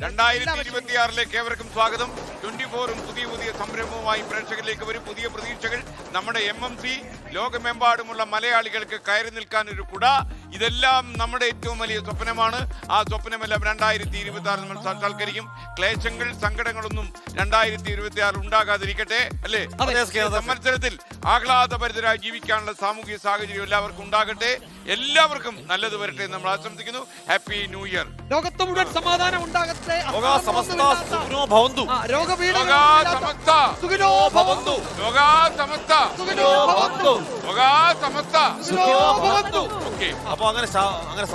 2026 ഏവർക്കും സ്വാഗതം. 24 പുതിയ സംരംഭവുമായി പ്രേക്ഷകരിലേക്ക് വരും. പുതിയ പ്രതീക്ഷകൾ. നമ്മുടെ MMC ലോകമെമ്പാടുമുള്ള മലയാളികൾക്ക് കയറി നിൽക്കാൻ ഒരു കുട. ഇതെല്ലാം നമ്മുടെ ഏറ്റവും വലിയ സ്വപ്നമാണ്. ആ സ്വപ്നമെല്ലാം 2026 നമ്മൾ സാക്ഷാത്കരിക്കും. ക്ലേശങ്ങൾ, സങ്കടങ്ങളൊന്നും 2026 ഉണ്ടാകാതിരിക്കട്ടെ, അല്ലേ? മത്സരത്തിൽ ആഹ്ലാദഭരിതരായി ജീവിക്കാനുള്ള സാമൂഹിക സാഹചര്യം എല്ലാവർക്കും ഉണ്ടാകട്ടെ. എല്ലാവർക്കും നല്ലത് വരട്ടെ എന്ന് നമ്മൾ ആശംസിക്കുന്നു. Happy new year. ലോകത്ത് മുഴുവൻ സമാധാനം ഉണ്ടാകട്ടെ. അപ്പൊ അങ്ങനെ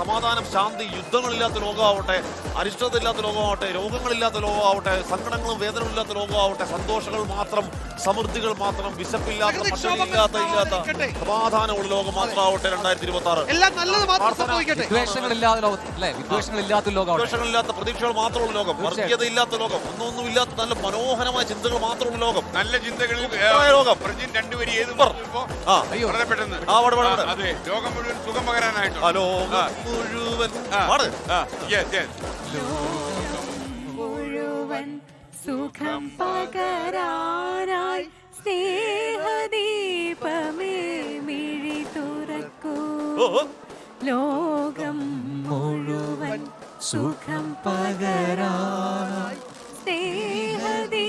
സമാധാനം, ശാന്തി, യുദ്ധങ്ങളില്ലാത്ത ലോകമാവട്ടെ, അരിഷ്ടതയില്ലാത്ത ലോകമാവട്ടെ, രോഗങ്ങളില്ലാത്ത ലോകമാവട്ടെ, സങ്കടങ്ങളും വേദനകളില്ലാത്ത ലോകമാവട്ടെ, സന്തോഷങ്ങൾ മാത്രം, സമൃദ്ധികൾ മാത്രം, വിശപ്പില്ലാത്ത, പട്ടിണിയില്ലാത്ത സമാധാനമുള്ള ലോകം മാത്രമാവട്ടെ 2026. എല്ലാം നല്ലത് മാത്രം സംഭവിക്കട്ടെ. വിദ്വേഷങ്ങളില്ലാത്ത പ്രതീക്ഷകൾ മാത്രമുള്ള ലോകം, വർഗീയതയില്ലാത്ത ലോകം, ഒന്നുമില്ലാത്ത നല്ല മനോഹരമായ ചിന്തകൾ മാത്രമുള്ള ലോകം, നല്ല ചിന്തകളിൽ ലോകം. രണ്ടുപേരും ഏത് ലോകം മുഴുവൻ സുഖം പകരാനായിട്ട് മുഴുവൻ സുഖം പകരാനായി സ്നേഹദീപമേ മിഴി തുറക്കൂ. ലോകം മുഴുവൻ സുഖം പകരാനായി സ്നേഹദീപമേ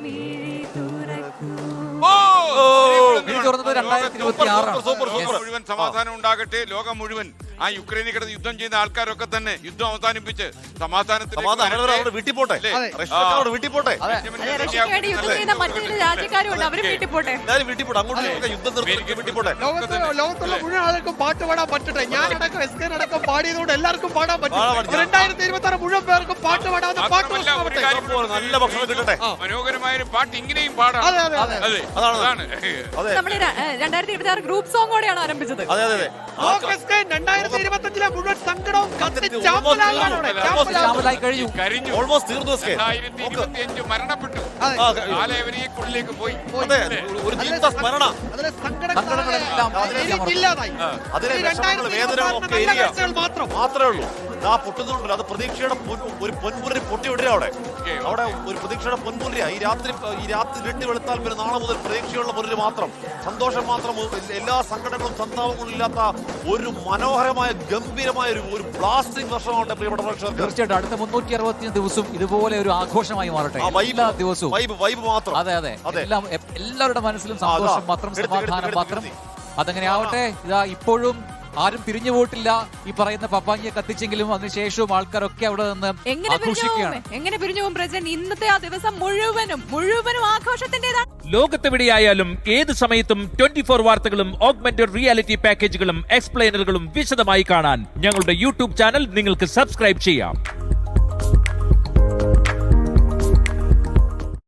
മിഴി തുറക്കൂ. മുഴുവൻ സമാധാനം ഉണ്ടാകട്ടെ. ലോകം മുഴുവൻ ആ യുക്രൈനിൽ കിടന്ന് യുദ്ധം ചെയ്യുന്ന ആൾക്കാരൊക്കെ തന്നെ യുദ്ധം അവസാനിപ്പിച്ച് സമാധാനത്തിൽ വീട്ടിൽ പോട്ടെ. ലോകത്തുള്ള മുഴുവൻ ആൾക്കും പാട്ട് പാടാൻ പറ്റട്ടെ. ഞാനടക്കം SK പാടിയതുകൊണ്ട് എല്ലാവർക്കും പാടാൻ പറ്റും. 2026 മുഴുവൻ പേർക്കും പാട്ട് പാടാവുന്ന പാട്ട് നല്ല ഭക്ഷണം കിട്ടട്ടെ. മനോഹരമായ ഒരു പാട്ട് ഇങ്ങനെയും പാടാം. അതാണ് 2026 ഗ്രൂപ്പ് സോങ്ങോടെയാണ് ആരംഭിച്ചത്. 2025 മുഴുവൻ സങ്കടവും കഴിഞ്ഞു. ഓൾമോസ്റ്റ് തീർന്നു. 2025 മരണപ്പെട്ടു. ആലയവനിക്കുള്ളിലേക്ക് പോയി. ഒരു ജീവിത സ്മരണ. മാത്രമേ ഉള്ളൂ. ആ പൊട്ടുന്നുണ്ടല്ലോ, അത് പ്രതീക്ഷയുടെ ഒരു പൊൻപുലരി പൊട്ടിവിടുക. അവിടെ ഒരു പ്രതീക്ഷയുടെ പൊൻപുലരിയ. ഈ രാത്രി ഇരട്ടി വെളുത്താൽ പിന്നെ നാളെ മുതൽ പ്രതീക്ഷയുള്ള പൊരുര് മാത്രം, സന്തോഷം മാത്രം, എല്ലാ സങ്കടങ്ങളും സന്താപങ്ങളും ഇല്ലാത്ത ഒരു മനോഹരമായ ഗംഭീരമായ ഒരു ബ്ലാസ്റ്റിംഗ് വർഷമാവട്ടെ പ്രിയപ്പെട്ട പ്രേക്ഷകർക്ക്. തീർച്ചയായിട്ടും അടുത്ത 365 ദിവസവും ഇതുപോലെ ഒരു ആഘോഷമായി മാറട്ടെ. എല്ലാ ദിവസവും വൈബ് മാത്രം. അതെ, എല്ലാവരുടെ മനസ്സിലും സന്തോഷം മാത്രം, സമാധാനം മാത്രം. അതങ്ങനെ ആവട്ടെ. ഇതാ ഇപ്പോഴും ആരും പിരിഞ്ഞു പോയിട്ടില്ല. ഈ പറയുന്ന പപ്പാങ്ങിയെ കത്തിച്ചെങ്കിലും അതിനുശേഷവും ആൾക്കാരൊക്കെ അവിടെ നിന്ന് ആഘോഷിക്കുകയാണ്. എങ്ങനെ പിരിഞ്ഞു പോകും പ്രജന്റ്? ഇന്നത്തെ ആ ദിവസം മുഴുവനും ആഘോഷത്തിന്റേതാണ്. ലോകത്തെവിടെയായാലും ഏത് സമയത്തും 24 വാർത്തകളും ഓഗ്മെന്റഡ് റിയാലിറ്റി പാക്കേജുകളും എക്സ്പ്ലെയിനറുകളും വിശദമായി കാണാൻ ഞങ്ങളുടെ YouTube ചാനൽ നിങ്ങൾക്ക് സബ്സ്ക്രൈബ് ചെയ്യാം.